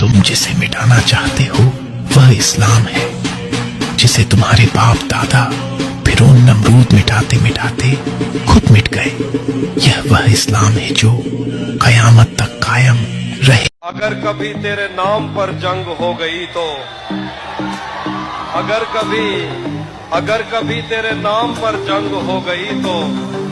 तुम जिसे मिटाना चाहते हो वह इस्लाम है, जिसे तुम्हारे बाप दादा फिरौन नमरूद मिटाते मिटाते खुद मिट गए। यह वह इस्लाम है जो कयामत तक कायम रहे। अगर कभी तेरे नाम पर जंग हो गई तो, अगर कभी तेरे नाम पर जंग हो गई तो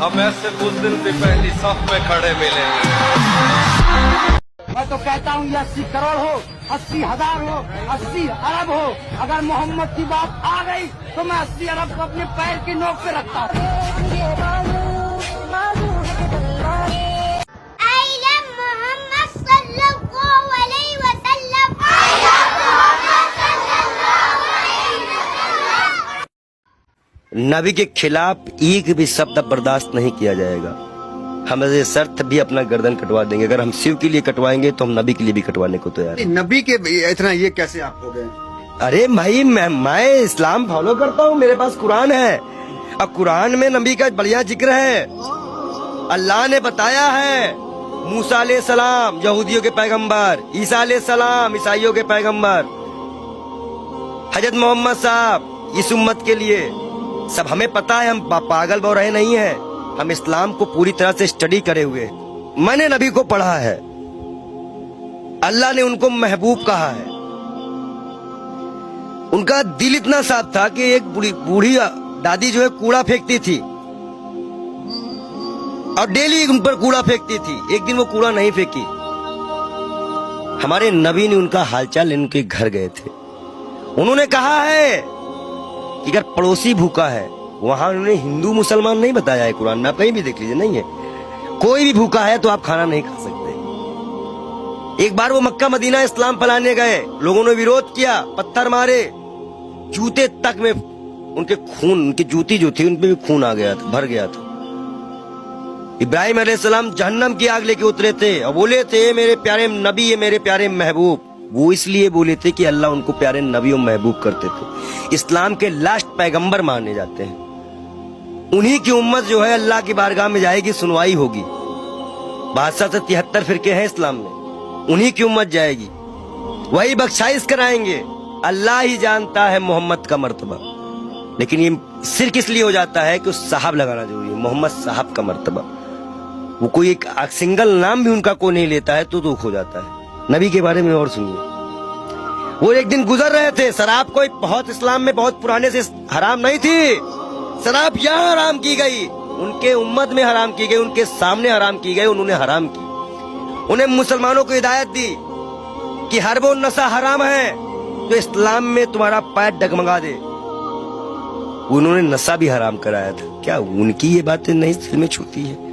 हम ऐसे बुज़दिल भी पहली सफ में खड़े मिलेंगे। मैं तो कहता हूँ ये 80 करोड़ हो, 80,000 हो, 80 अरब हो, अगर मोहम्मद की बात आ गई तो मैं 80 अरब को अपने पैर की नोक पे रखता हूँ। नबी के खिलाफ एक भी शब्द बर्दाश्त नहीं किया जाएगा। हम ऐसे शर्त भी अपना गर्दन कटवा देंगे। अगर हम शिव के लिए कटवाएंगे तो हम नबी के लिए भी कटवाने को तैयार हैं। नबी के इतना ये कैसे आप हो गए? अरे भाई मैं इस्लाम फॉलो करता हूँ, मेरे पास कुरान है। अब कुरान में नबी का बढ़िया जिक्र है। अल्लाह ने बताया है मूसा अलैहि सलाम यहूदियों के पैगंबर, ईसा अलैहि सलाम ईसाइयों के पैगंबर, हजरत मोहम्मद साहब इस उम्मत के लिए सब हमें पता है। हम पागल बौराहे नहीं है, हम इस्लाम को पूरी तरह से स्टडी करे हुए। मैंने नबी को पढ़ा है, अल्लाह ने उनको महबूब कहा है। उनका दिल इतना साफ था कि एक बूढ़ी दादी जो है कूड़ा फेंकती थी और डेली उन पर कूड़ा फेंकती थी। एक दिन वो कूड़ा नहीं फेंकी। हमारे नबी ने उनका हालचाल उनके घर गए थे। उन्होंने कहा है कि अगर पड़ोसी भूखा है, वहां उन्होंने हिंदू मुसलमान नहीं बताया है कुरान में, आप कहीं भी देख लीजिए, नहीं है। कोई भी भूखा है तो आप खाना नहीं खा सकते। एक बार वो मक्का मदीना इस्लाम फैलाने गए, लोगों ने विरोध किया, पत्थर मारे, जूते तक में उनके खून, उनकी जूती जो थी उनपे भी खून आ गया था, भर गया था। इब्राहिम अलैहिस्सलाम जहन्नम की आग लेके उतरे थे और बोले थे मेरे प्यारे नबी, ये मेरे प्यारे महबूब। वो इसलिए बोले थे कि अल्लाह उनको प्यारे नबी और महबूब करते थे। इस्लाम के लास्ट पैगंबर माने जाते हैं। उन्हीं की उम्मत जो है अल्लाह की बारगाह में जाएगी, सुनवाई होगी। 72 फिरके हैं इस्लाम में, उन्हीं की उम्मत जाएगी, वही बख्शाइश कराएंगे। अल्लाह ही जानता है मोहम्मद का मर्तबा। लेकिन ये सिर्फ इसलिए हो जाता है कि उस साहब लगाना जरूरी है, मोहम्मद साहब का मर्तबा। वो कोई एक सिंगल नाम भी उनका को नहीं लेता है तो दुख हो जाता है। नबी के बारे में और सुनिए। वो एक दिन गुजर रहे थे, शराब कोई बहुत इस्लाम में बहुत पुराने से हराम नहीं थी। शराब यहाँ हराम की गई, उनके उम्मत में हराम की गई, उनके सामने हराम की गई, उन्होंने हराम की। उन्हें मुसलमानों को हिदायत दी कि हर वो नशा हराम है तो इस्लाम में तुम्हारा पैर डगमगा दे। उन्होंने नशा भी हराम कराया था। क्या उनकी ये बातें नहीं दिल में छूती है?